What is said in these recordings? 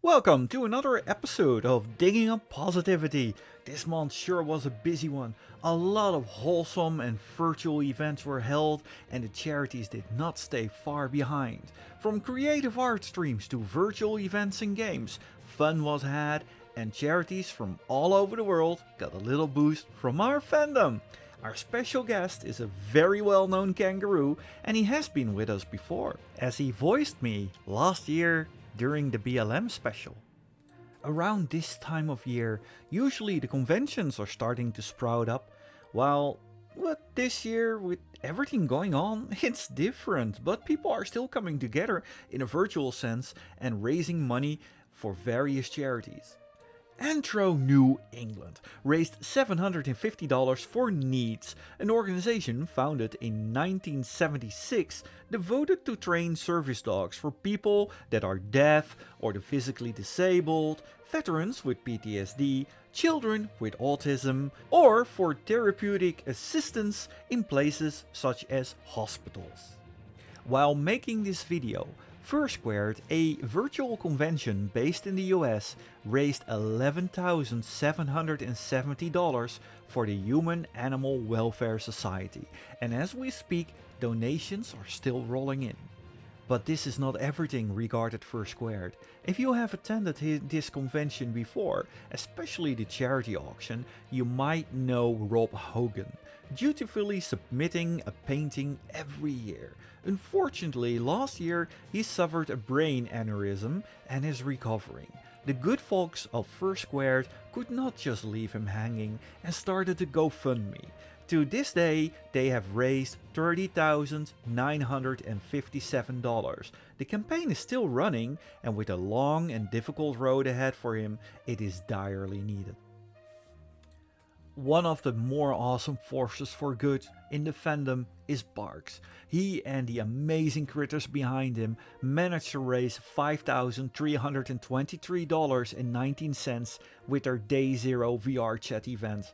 Welcome to another episode of Digging Up Positivity. This month sure was a busy one. A lot of wholesome and virtual events were held and the charities did not stay far behind. From creative art streams to virtual events and games, fun was had and charities from all over the world got a little boost from our fandom. Our special guest is a very well-known kangaroo and he has been with us before, as he voiced me last year during the BLM special. Around this time of year, usually the conventions are starting to sprout up, while this year with everything going on, it's different, but people are still coming together in a virtual sense and raising money for various charities. Anthro New England raised $750 for NEADS, an organization founded in 1976 devoted to train service dogs for people that are deaf or the physically disabled, veterans with PTSD, children with autism, or for therapeutic assistance in places such as hospitals. While making this video, Fursquared, a virtual convention based in the US, raised $11,770 for the Human Animal Welfare Society, and as we speak, donations are still rolling in. But this is not everything regarding Fursquared. If you have attended this convention before, especially the charity auction, you might know Rob Hogan, dutifully submitting a painting every year. Unfortunately, last year he suffered a brain aneurysm and is recovering. The good folks of Fursquared could not just leave him hanging and started a GoFundMe. To this day, they have raised $30,957. The campaign is still running, and with a long and difficult road ahead for him, it is direly needed. One of the more awesome forces for good in the fandom is Barks. He and the amazing critters behind him managed to raise $5,323.19 with their Day Zero VR chat event.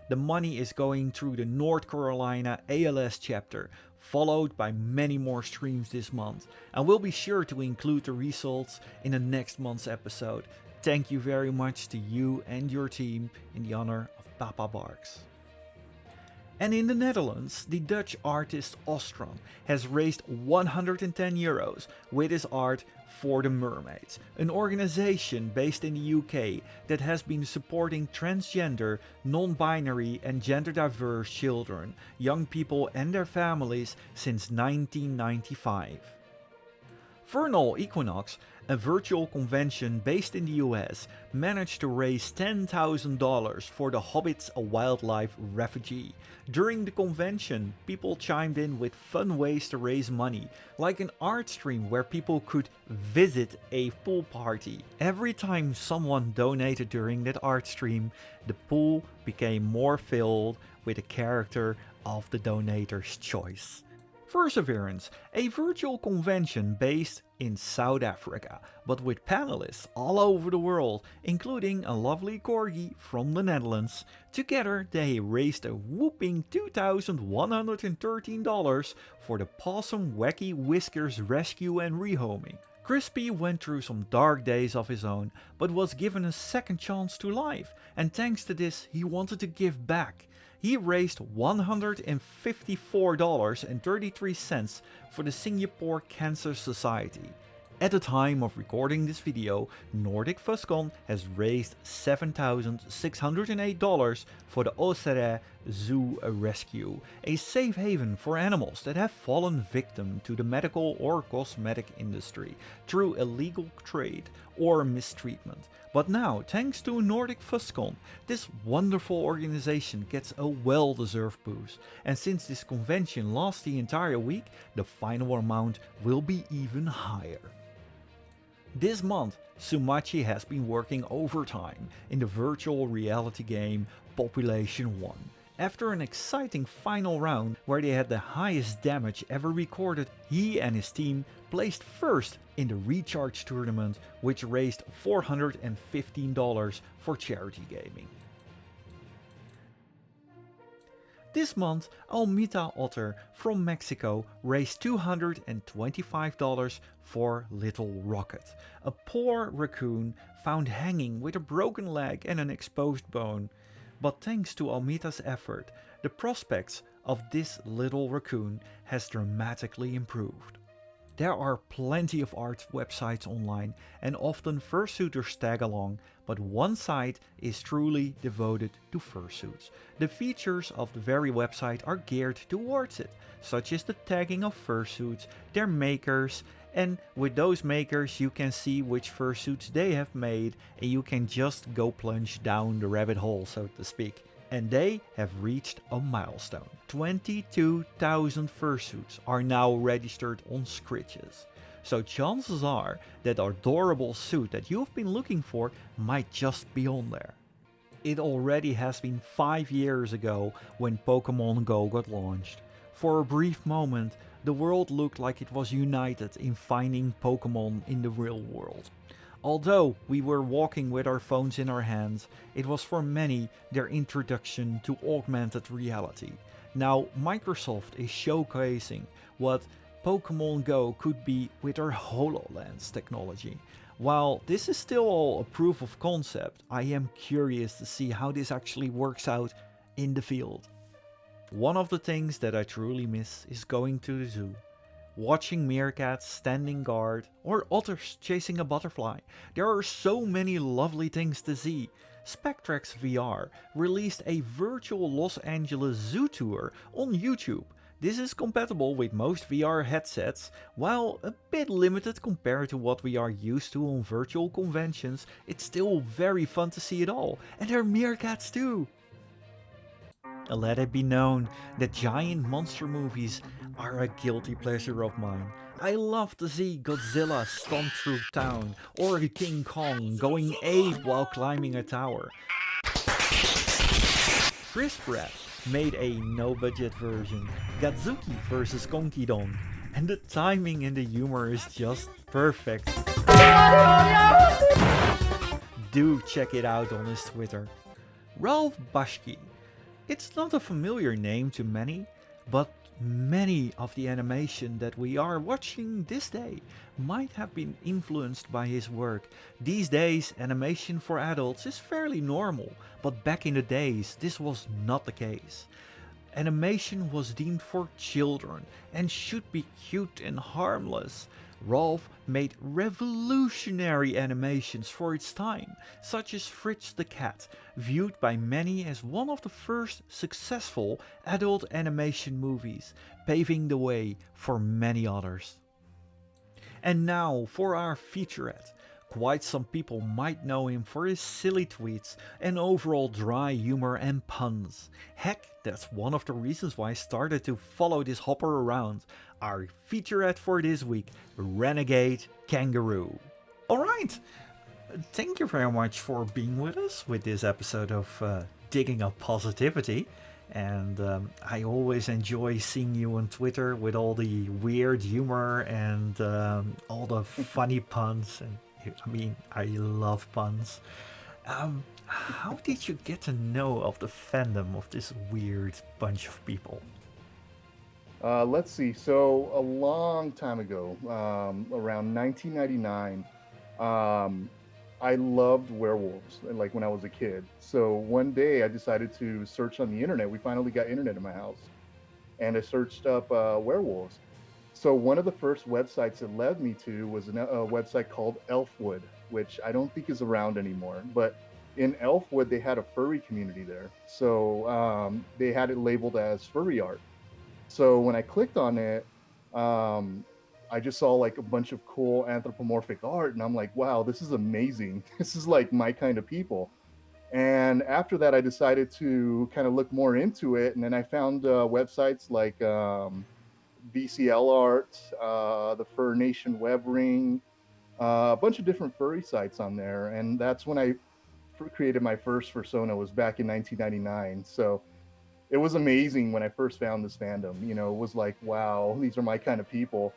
The money is going through the North Carolina ALS chapter, followed by many more streams this month, and we'll be sure to include the results in the next month's episode. Thank you very much to you and your team in the honor of Papabarks. And in the Netherlands, the Dutch artist Ostran has raised €110 with his art for the Mermaids, an organization based in the UK that has been supporting transgender, non-binary and gender diverse children, young people and their families since 1995. Furnal Equinox, a virtual convention based in the US, managed to raise $10,000 for the Hobbits a Wildlife Refugee. During the convention, people chimed in with fun ways to raise money, like an art stream where people could visit a pool party. Every time someone donated during that art stream, the pool became more filled with a character of the donator's choice. Fursaverance, a virtual convention based in South Africa, but with panelists all over the world, including a lovely corgi from the Netherlands. Together they raised a whopping $2,113 for the Possum Wacky Whiskers rescue and rehoming. Crispy went through some dark days of his own, but was given a second chance to life, and thanks to this he wanted to give back. He raised $154.33 for the Singapore Cancer Society. At the time of recording this video, Nordic Fuzzcon has raised $7,608 for the Odsherred Zoo Rescue, a safe haven for animals that have fallen victim to the medical or cosmetic industry through illegal trade or mistreatment. But now, thanks to Nordic Fuzzcon, this wonderful organization gets a well-deserved boost, and since this convention lasts the entire week, the final amount will be even higher. This month, Sumatchi has been working overtime in the virtual reality game Population 1. After an exciting final round where they had the highest damage ever recorded, he and his team placed first in the Recharge tournament, which raised $415 for charity gaming. This month, Almita Otter from Mexico raised $225 for Little Rocket, a poor raccoon found hanging with a broken leg and an exposed bone. But thanks to Almita's effort, the prospects of this little raccoon has dramatically improved. There are plenty of art websites online and often fursuiters tag along, but one site is truly devoted to fursuits. The features of the very website are geared towards it, such as the tagging of fursuits, their makers, and with those makers you can see which fursuits they have made and you can just go plunge down the rabbit hole, so to speak. And they have reached a milestone. 22,000 fursuits are now registered on Scritch.es. So chances are that adorable suit that you've been looking for might just be on there. It already has been 5 years ago when Pokemon Go got launched. For a brief moment, the world looked like it was united in finding Pokemon in the real world. Although we were walking with our phones in our hands, it was for many their introduction to augmented reality. Now Microsoft is showcasing what Pokemon Go could be with our HoloLens technology. While this is still all a proof of concept, I am curious to see how this actually works out in the field. One of the things that I truly miss is going to the zoo. Watching meerkats standing guard or otters chasing a butterfly. There are so many lovely things to see. Spectrex VR released a virtual Los Angeles zoo tour on YouTube. This is compatible with most VR headsets, while a bit limited compared to what we are used to on virtual conventions. It's still very fun to see it all, and there are meerkats too. Let it be known that giant monster movies are a guilty pleasure of mine. I love to see Godzilla stomp through town, or King Kong going ape while climbing a tower. Featurette made a no-budget version, Gadzooki vs konky donk, and the timing and the humor is just perfect. Do check it out on his Twitter. Ralph Bakshi. It's not a familiar name to many, but many of the animation that we are watching this day might have been influenced by his work. These days, animation for adults is fairly normal, but back in the days, this was not the case. Animation was deemed for children and should be cute and harmless. Ralph made revolutionary animations for its time, such as Fritz the cat, viewed by many as one of the first successful adult animation movies, paving the way for many others. And now for our Featurette. Quite some people might know him for his silly tweets and overall dry humor and puns. Heck, that's one of the reasons why I started to follow this hopper around. Our Featurette for this week, Renegade Kangaroo. Alright, thank you very much for being with us with this episode of Digging Up Positivity. And I always enjoy seeing you on Twitter with all the weird humor and all the funny puns. And I mean, I love puns. How did you get to know of the fandom of this weird bunch of people? Let's see. So a long time ago, around 1999, I loved werewolves, like when I was a kid. So one day I decided to search on the internet. We finally got internet in my house, and I searched up werewolves. So one of the first websites it led me to was a website called Elfwood, which I don't think is around anymore. But in Elfwood, they had a furry community there. So they had it labeled as furry art. So when I clicked on it, I just saw like a bunch of cool anthropomorphic art, and I'm like, wow, this is amazing. This is like my kind of people. And after that, I decided to kind of look more into it. And then I found websites like BCL Art, the Fur Nation Web Ring, a bunch of different furry sites on there. And that's when I created my first fursona, was back in 1999. So it was amazing when I first found this fandom. You know, it was like, wow, these are my kind of people.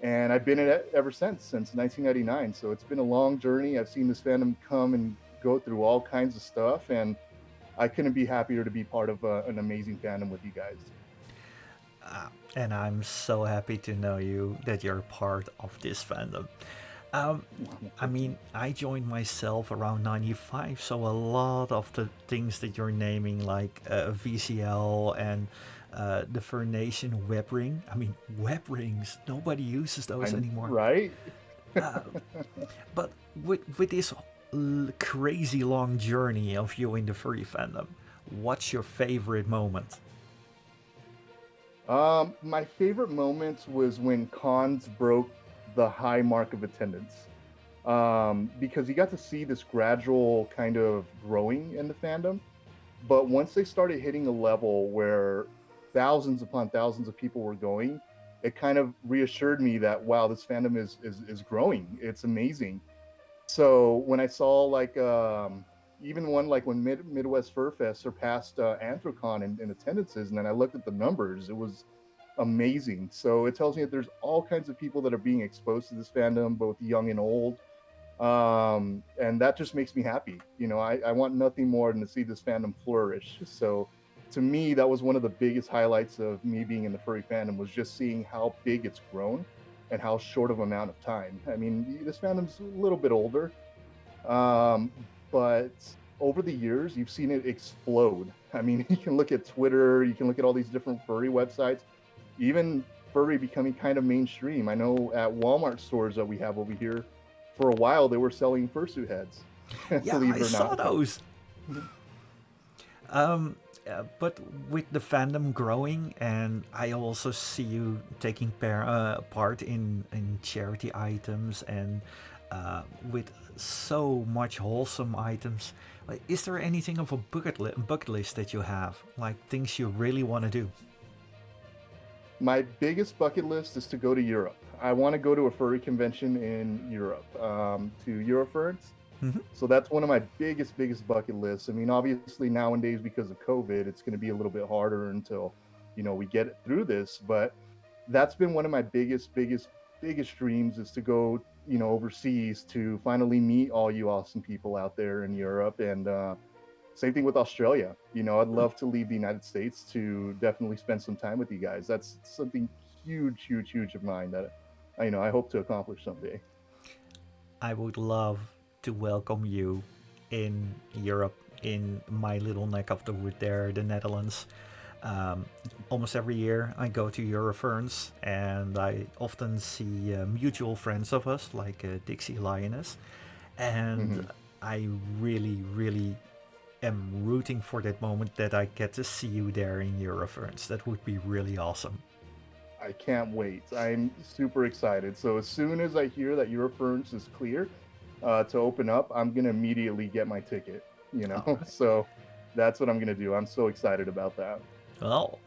And I've been in it ever since 1999. So it's been a long journey. I've seen this fandom come and go through all kinds of stuff. And I couldn't be happier to be part of an amazing fandom with you guys. And I'm so happy to know that you're part of this fandom. I mean, I joined myself around 95, so a lot of the things that you're naming, like VCL and the Fur Nation web ring. I mean, web rings, nobody uses those anymore. Right? But with this crazy long journey of you in the furry fandom, what's your favorite moment? My favorite moments was when cons broke the high mark of attendance, because you got to see this gradual kind of growing in the fandom. But once they started hitting a level where thousands upon thousands of people were going, it kind of reassured me that, wow, this fandom is growing. It's amazing. So when I saw like even one like when Midwest Fur Fest surpassed Anthrocon in attendances, and then I looked at the numbers, it was amazing. So it tells me that there's all kinds of people that are being exposed to this fandom, both young and old. And that just makes me happy. You know, I want nothing more than to see this fandom flourish. So to me, that was one of the biggest highlights of me being in the furry fandom, was just seeing how big it's grown and how short of amount of time. I mean, this fandom's a little bit older, but over the years, you've seen it explode. I mean, you can look at Twitter, you can look at all these different furry websites, even furry becoming kind of mainstream. I know at Walmart stores that we have over here, for a while they were selling fursuit heads. Yeah, I saw those. But with the fandom growing, and I also see you taking part in charity items and with so much wholesome items, like, is there anything of a bucket list that you have, like things you really want to do? My biggest bucket list is to go to Europe. I want to go to a furry convention in Europe, to Eurofurence. So that's one of my biggest bucket lists. I mean, obviously nowadays because of COVID, it's going to be a little bit harder until, you know, we get through this. But that's been one of my biggest dreams, is to go, you know, overseas to finally meet all you awesome people out there in Europe. And same thing with Australia. You know, I'd love to leave the United States to definitely spend some time with you guys. That's something huge of mine that, you know, I hope to accomplish someday. I would love to welcome you in Europe, in my little neck of the wood there, the Netherlands. Almost every year I go to Eurofurence, and I often see mutual friends of us, like Dixie Lioness, and I really am rooting for that moment that I get to see you there in Eurofurence. That would be really awesome. I can't wait. I'm super excited. So as soon as I hear that Eurofurence is clear to open up, I'm gonna immediately get my ticket. You know, right. So that's what I'm gonna do. I'm so excited about that. Well,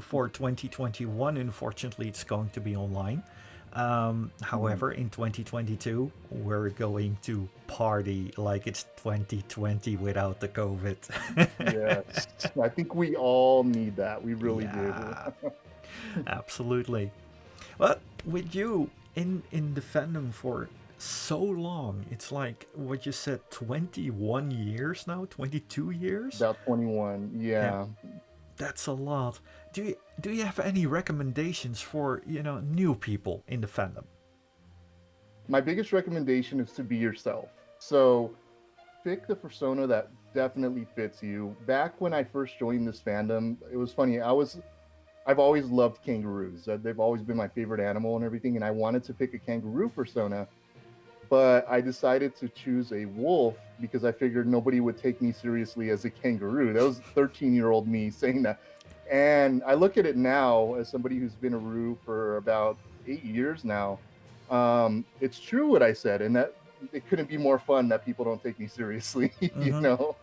for 2021, unfortunately, it's going to be online. However, in 2022, we're going to party like it's 2020 without the COVID. Yes, I think we all need that. We really do. Absolutely. But with you in the fandom for so long, it's like what you said, 21 years now, 22 years? About 21, yeah. That's a lot. Do you have any recommendations for, you know, new people in the fandom? My biggest recommendation is to be yourself. So pick the persona that definitely fits you. Back when I first joined this fandom, it was funny. I've always loved kangaroos. They've always been my favorite animal and everything, and I wanted to pick a kangaroo persona, but I decided to choose a wolf because I figured nobody would take me seriously as a kangaroo. That was 13-year-old me saying that. And I look at it now as somebody who's been a roo for about 8 years now. It's true what I said, and that it couldn't be more fun that people don't take me seriously, you know?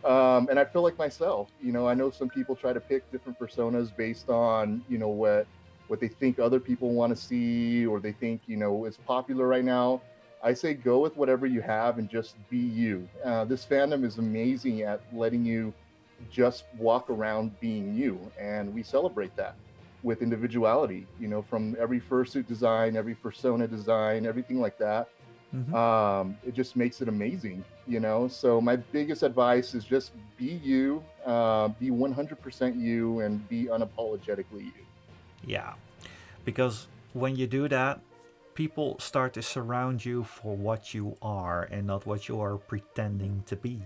And I feel like myself, you know, I know some people try to pick different personas based on, you know, what they think other people want to see, or they think, you know, is popular right now. I say go with whatever you have and just be you. This fandom is amazing at letting you just walk around being you, and we celebrate that with individuality, you know, from every fursuit design, every persona design, everything like that. It just makes it amazing, you know? So my biggest advice is just be you, be 100% you, and be unapologetically you. Yeah, because when you do that, people start to surround you for what you are and not what you are pretending to be.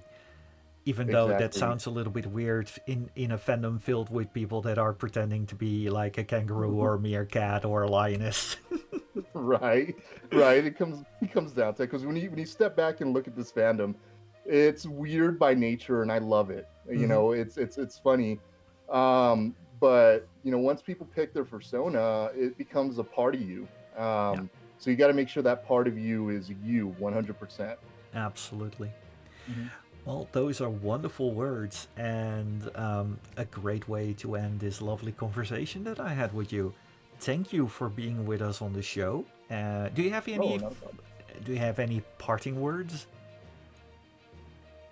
Even though that Exactly. sounds a little bit weird in a fandom filled with people that are pretending to be like a kangaroo or a meerkat or a lioness. Right, right. It comes down to it because when you step back and look at this fandom, it's weird by nature, and I love it. You Hmm. know, it's funny, but you know, once people pick their persona, it becomes a part of you. Yeah, So you got to make sure that part of you is you 100%. absolutely. Mhm. Well, those are wonderful words and a great way to end this lovely conversation that I had with you. Thank you for being with us on the show. Do you have Oh, any? not a problem. Do you have any parting words?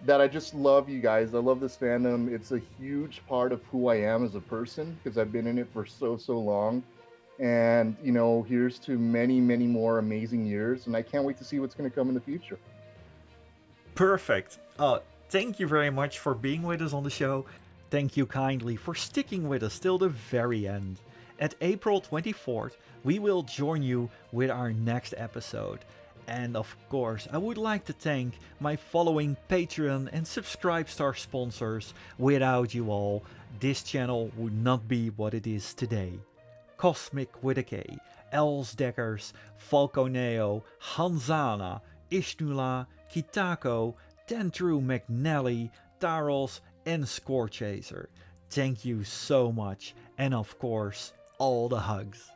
That I just love you guys. I love this fandom. It's a huge part of who I am as a person because I've been in it for so long. And you know, here's to many more amazing years, and I can't wait to see what's going to come in the future. Perfect. Thank you very much for being with us on the show. Thank you kindly for sticking with us till the very end. At April 24th, we will join you with our next episode. And of course, I would like to thank my following Patreon and Subscribestar sponsors. Without you all, this channel would not be what it is today. Cosmic with a K, Els Dekkers, Falconeo, Hanzana, Ishnula, Kitako, Tentru McNally, Taros, and Scorechaser. Thank you so much, and of course, all the hugs.